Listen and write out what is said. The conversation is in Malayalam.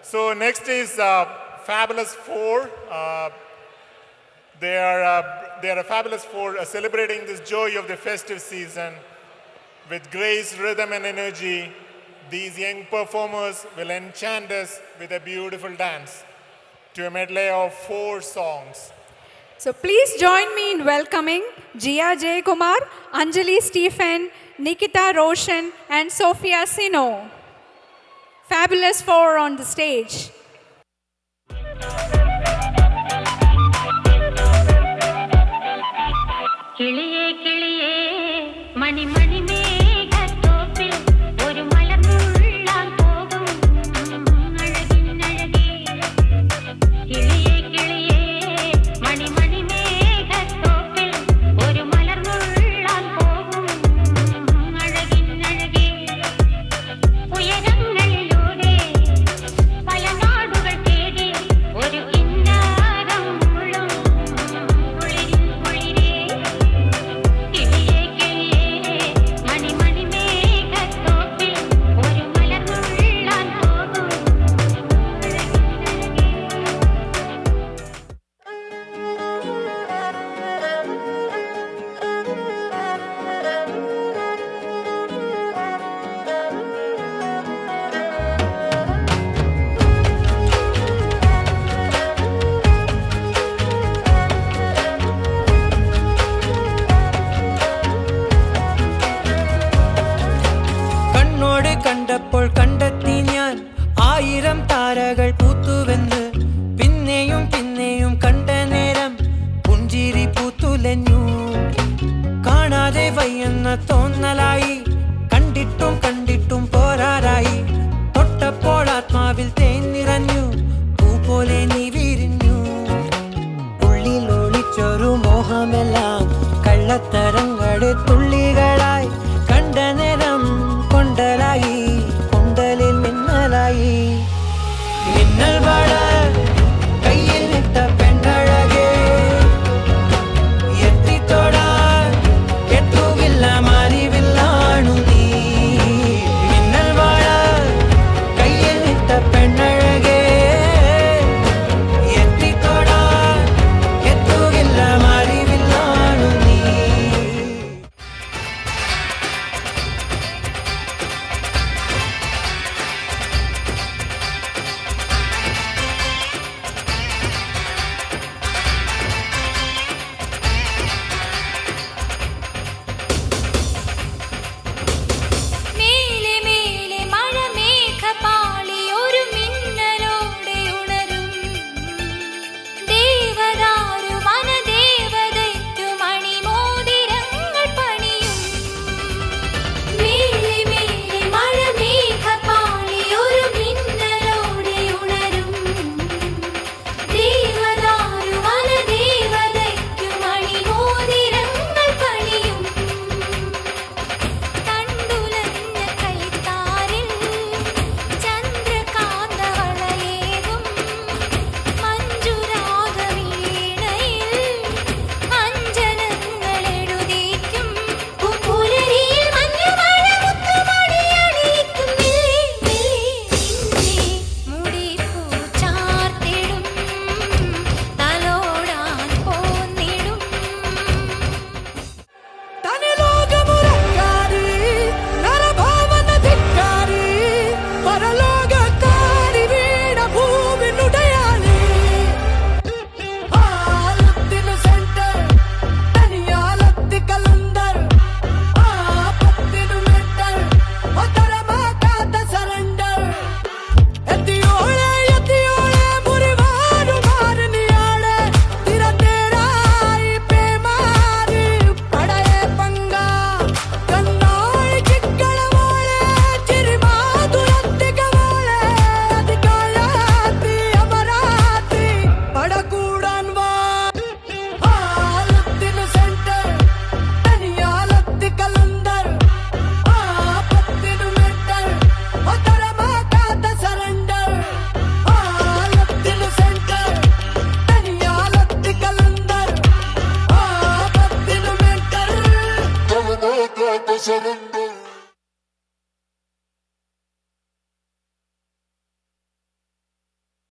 So next is Fabulous Four. They are a Fabulous Four celebrating this joy of the festive season with grace, rhythm, and energy. These young performers will enchant us with a beautiful dance to a medley of 4 songs. So please join me in welcoming Jia J. Kumar, Anjali Stephen, Nikita Roshan, and Sophia Sino. Fabulous Four on the stage. കിളിയേ കിളിയേ മണി മണി മേഘത്തോപ്പിൽ ഒരു മലർന്നുള്ളാൻ പോകും അഴകിനഴകേ കിളിയേ കിളിയേ മണി മണി മേഘത്തോപ്പിൽ ഒരു മലർന്നുള്ളാൻ പോകും അഴകിനഴകേ ഉയരങ്ങളിലൂടെ പല നാടുകൾ തേടി ഒരു കിന്നാരം മുള്ളും കുളിരിൻ കുളിരേ കിളിയേ കിളിയേ മണി മണി മേഘത്തോപ്പിൽ ഒരു മലർന്നുള്ളാൻ പോകും കണ്ണോട് കണ്ടപ്പോൾ കണ്ടെത്തി ഞാൻ 1000 താരകൾ പൂത്തുവെന്ന് പിന്നെയും പിന്നെയും കണ്ട നേരം പുഞ്ചിരി പൂത്തുലഞ്ഞു കാണാതെ വയ്യെന്ന തോന്നലായി